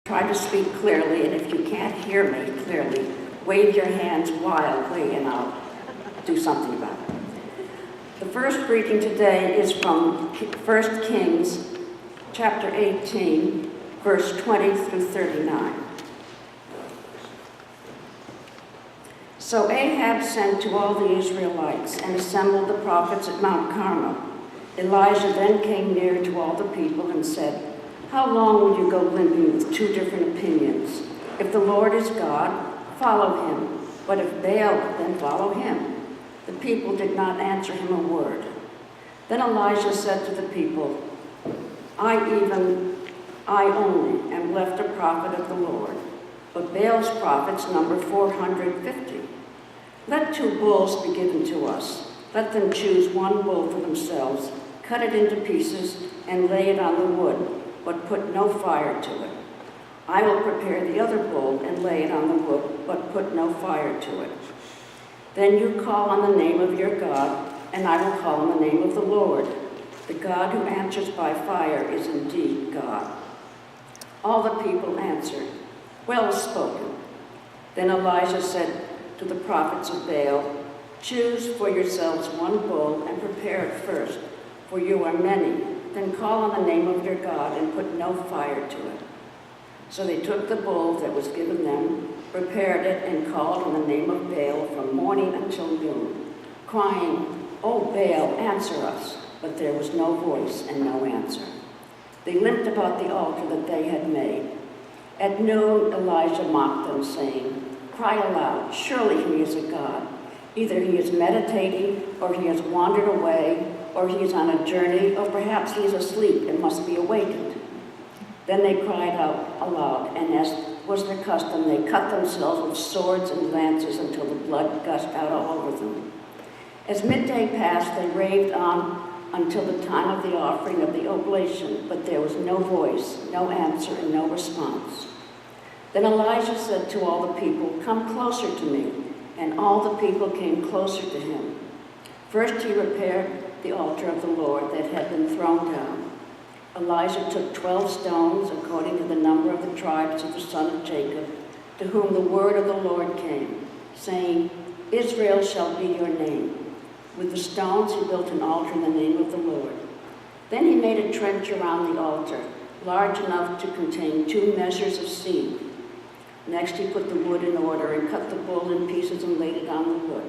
Try to speak clearly, and if you can't hear me clearly, wave your hands wildly and I'll do something about it. The first reading today is from 1 Kings chapter 18, verse 20 through 39. So Ahab sent to all the Israelites and assembled the prophets at Mount Carmel. Elijah then came near to all the people and said, "How long will you go limping with two different opinions? If the Lord is God, follow him, but if Baal, then follow him." The people did not answer him a word. Then Elijah said to the people, I only am left a prophet of the Lord, but Baal's prophets number 450. Let 2 bulls be given to us. Let them choose 1 bull for themselves, cut it into pieces, and lay it on the wood, but put no fire to it. I will prepare the other bull and lay it on the wood, but put no fire to it. Then you call on the name of your God, and I will call on the name of the Lord. The God who answers by fire is indeed God. All the people answered, "Well spoken." Then Elijah said to the prophets of Baal, "Choose for yourselves 1 bull and prepare it first, for you are many. Then call on the name of your God and put no fire to it." So they took the bull that was given them, prepared it, and called on the name of Baal from morning until noon, crying, "O Baal, answer us." But there was no voice and no answer. They limped about the altar that they had made. At noon, Elijah mocked them, saying, "Cry aloud, surely he is a god. Either he is meditating, or he has wandered away, or he is on a journey, or perhaps he is asleep and must be awakened." Then they cried out aloud, and as was their custom, they cut themselves with swords and lances until the blood gushed out all over them. As midday passed, they raved on until the time of the offering of the oblation, but there was no voice, no answer, and no response. Then Elijah said to all the people, "Come closer to me." And all the people came closer to him. First he repaired the altar of the Lord that had been thrown down. Elijah took 12 stones, according to the number of the tribes of the son of Jacob, to whom the word of the Lord came, saying, "Israel shall be your name." With the stones he built an altar in the name of the Lord. Then he made a trench around the altar, large enough to contain 2 measures of seed. Next he put the wood in order and cut the bull in pieces and laid it on the wood.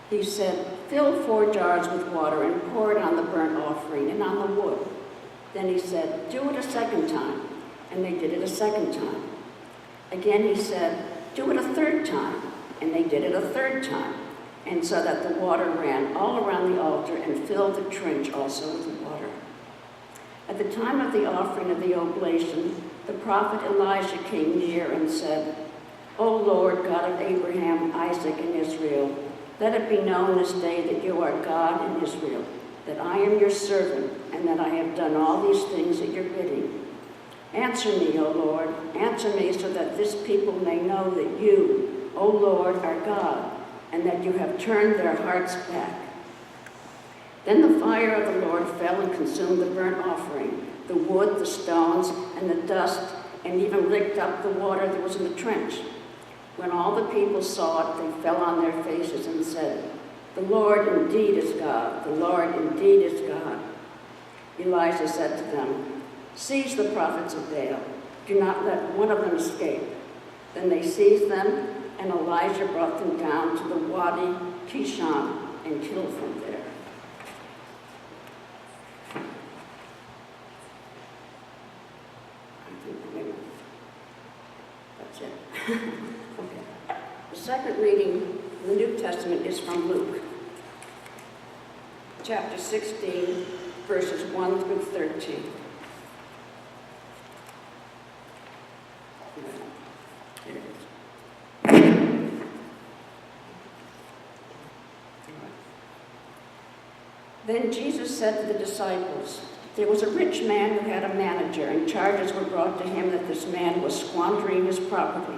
He said, "Fill 4 jars with water and pour it on the burnt offering and on the wood." Then he said, "Do it a second time." And they did it a second time. Again he said, "Do it a third time." And they did it a third time. And so that the water ran all around the altar and filled the trench also with water. At the time of the offering of the oblation, the prophet Elijah came near and said, "O Lord, God of Abraham, Isaac, and Israel, let it be known this day that you are God in Israel, that I am your servant, and that I have done all these things at your bidding. Answer me, O Lord, answer me, so that this people may know that you, O Lord, are God, and that you have turned their hearts back." Then the fire of the Lord fell and consumed the burnt offering, the wood, the stones, and the dust, and even licked up the water that was in the trench. When all the people saw it, they fell on their faces and said, "The Lord indeed is God, the Lord indeed is God." Elijah said to them, "Seize the prophets of Baal. Do not let one of them escape." Then they seized them, and Elijah brought them down to the Wadi Kishon and killed them there. I think maybe that's it. Okay. The second reading in the New Testament is from Luke, chapter 16, verses 1 through 13. Here it is. Then Jesus said to the disciples, "There was a rich man who had a manager, and charges were brought to him that this man was squandering his property.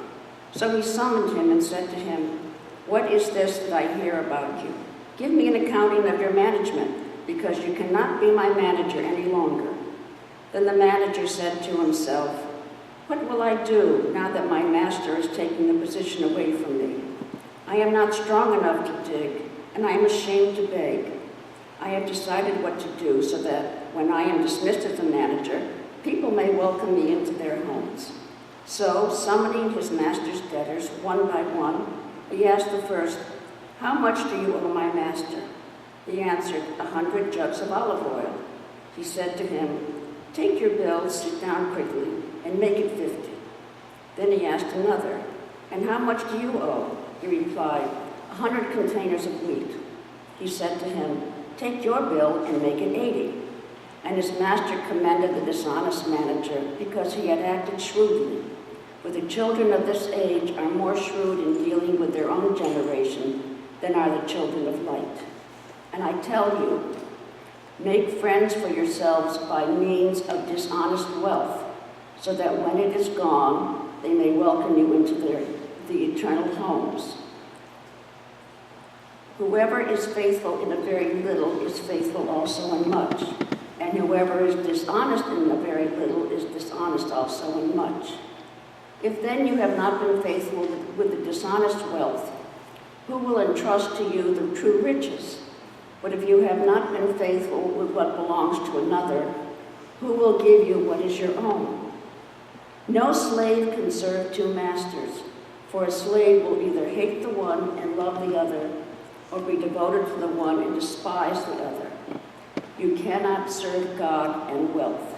So he summoned him and said to him, 'What is this that I hear about you? Give me an accounting of your management, because you cannot be my manager any longer.' Then the manager said to himself, What will I do now that my master is taking the position away from me? I am not strong enough to dig, and I am ashamed to beg. I have decided what to do so that when I am dismissed as a manager, people may welcome me into their homes. So, summoning his master's debtors one by one, he asked the first, "How much do you owe my master?" He answered, 100 jugs of olive oil. He said to him, "Take your bill, sit down quickly, and make it 50. Then he asked another, "And how much do you owe?" He replied, 100 containers of wheat. He said to him, "Take your bill and make it 80. And his master commended the dishonest manager because he had acted shrewdly. For the children of this age are more shrewd in dealing with their own generation than are the children of light. And I tell you, make friends for yourselves by means of dishonest wealth, so that when it is gone, they may welcome you into the eternal homes. Whoever is faithful in a very little is faithful also in much, and whoever is dishonest in a very little is dishonest also in much. If then you have not been faithful with the dishonest wealth, who will entrust to you the true riches? But if you have not been faithful with what belongs to another, who will give you what is your own? No slave can serve two masters, for a slave will either hate the one and love the other, or be devoted to the one and despise the other. You cannot serve God and wealth.